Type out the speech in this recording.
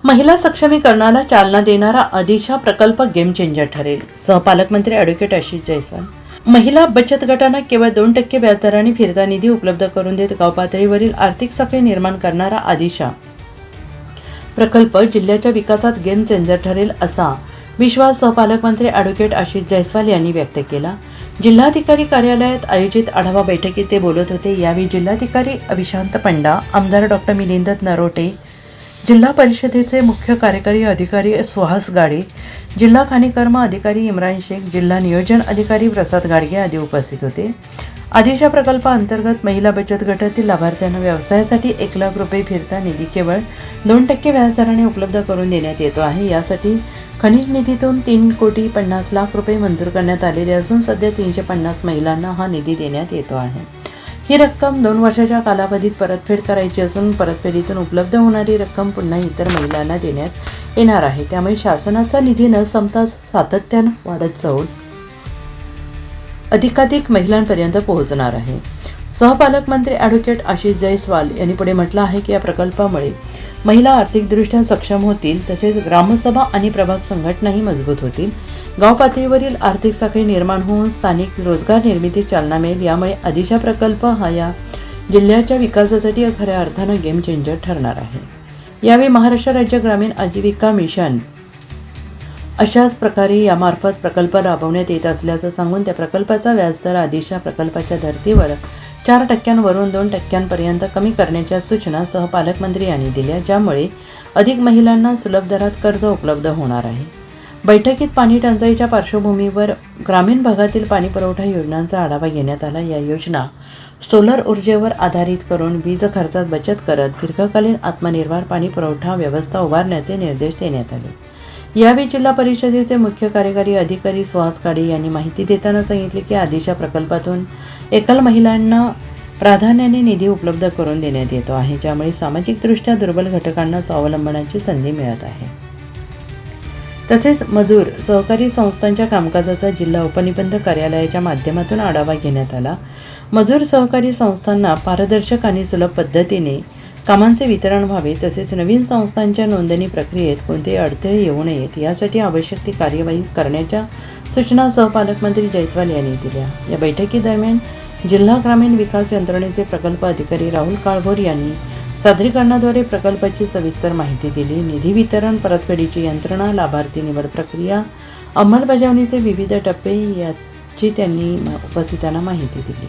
महिला सक्षमीकरणाला चालना देणारा आदिशा प्रकल्प गेम चेंजर ठरेल. सहपालकमंत्री ॲडव्होकेट आशिष जयस्वाल. महिला बचत गटांना केवळ 2% व्याजदराने फिरता निधी उपलब्ध करून देत गाव पातळीवरील आर्थिक साखळी निर्माण करणारा आदिशा प्रकल्प जिल्ह्याच्या विकासात गेम चेंजर ठरेल असा विश्वास सहपालकमंत्री ॲडव्होकेट आशिष जयस्वाल यांनी व्यक्त केला. जिल्हाधिकारी कार्यालयात आयोजित आढावा बैठकीत ते बोलत होते. यावेळी जिल्हाधिकारी अभिशांत पंडा, आमदार डॉक्टर मिलिंद नरोटे, जिल्हा परिषदेचे मुख्य कार्यकारी अधिकारी सुहास गाडे, जिल्हा खनिकर्म अधिकारी इम्रान शेख, जिल्हा नियोजन अधिकारी प्रसाद गाडगे आदी उपस्थित होते. आदिशा प्रकल्पाअंतर्गत महिला बचत गटातील लाभार्थ्यांना व्यवसायासाठी 1 लाख रुपये फिरता निधी केवळ 2% व्याजदराने उपलब्ध करून देण्यात येतो आहे. यासाठी खनिज निधीतून 3,50,00,000 रुपये मंजूर करण्यात आलेले असून सध्या 350 महिलांना हा निधी देण्यात येतो आहे. ही रक्कम 2 वर्षाच्या कालावधीत परतफेड करायची असून परतफेडीतून उपलब्ध होणारी रक्कम पुन्हा इतर महिलांना देण्यात येणार आहे. त्यामुळे शासनाचा निधी न संपता सातत्यानं वाढत जाऊन अधिकाधिक महिलांपर्यंत पोहोचणार आहे. सहपालकमंत्री ॲडव्होकेट आशिष जयस्वाल यांनी पुढे म्हटलं आहे की या प्रकल्पामुळे महिला आर्थिकदृष्ट्या सक्षम होतील, तसेच ग्रामसभा आणि प्रभाग संघटनाही मजबूत होतील. गाव पातळीवरील आर्थिक साखळी निर्माण होऊन स्थानिक रोजगार निर्मितीस चालना मिळेल. यामुळे आदिशा प्रकल्प हा या जिल्ह्याच्या विकासासाठी खऱ्या अर्थानं गेम चेंजर ठरणार आहे. यावेळी महाराष्ट्र राज्य ग्रामीण आजीविका मिशन अशाच प्रकारे यामार्फत प्रकल्प राबवण्यात येत असल्याचं सांगून त्या प्रकल्पाचा व्याजदर आदिशा प्रकल्पाच्या धर्तीवर 4% वरून 2% कमी करण्याच्या सूचना सहपालकमंत्री यांनी दिल्या, ज्यामुळे अधिक महिलांना सुलभ दरात कर्ज उपलब्ध होणार आहे. बैठकीत पाणी टंचाईच्या पार्श्वभूमीवर ग्रामीण भागातील पाणीपुरवठा योजनांचा आढावा घेण्यात आला. या योजना सोलर ऊर्जेवर आधारित करून वीज खर्चात बचत करत दीर्घकालीन आत्मनिर्भर पाणीपुरवठा व्यवस्था उभारण्याचे निर्देश देण्यात आले. यावेळी जिल्हा परिषदेचे मुख्य कार्यकारी अधिकारी सुहास गाडे यांनी माहिती देताना सांगितले की आदिशा प्रकल्पातून एकल महिलांना प्राधान्याने निधी उपलब्ध करून देण्यात येतो आहे, ज्यामुळे सामाजिकदृष्ट्या दुर्बल घटकांना स्वावलंबनाची संधी मिळत आहे. तसेच मजूर सहकारी संस्थांच्या कामकाजाचा जिल्हा उपनिबंधक कार्यालयाच्या माध्यमातून आढावा घेण्यात आला. मजूर सहकारी संस्थांना पारदर्शक आणि सुलभ पद्धतीने कामांचे वितरण व्हावे, तसेच नवीन संस्थांच्या नोंदणी प्रक्रियेत कोणतेही अडथळे येऊ नयेत यासाठी आवश्यक ती कार्यवाही करण्याच्या सूचना सहपालकमंत्री जयस्वाल यांनी दिल्या. या बैठकीदरम्यान जिल्हा ग्रामीण विकास यंत्रणेचे प्रकल्प अधिकारी राहुल काळभोर यांनी सादरीकरणाद्वारे प्रकल्पाची सविस्तर माहिती दिली. निधी वितरण, परतफेडीची यंत्रणा, लाभार्थी निवड प्रक्रिया, अंमलबजावणीचे विविध टप्पे याची त्यांनी उपस्थितांना माहिती दिली.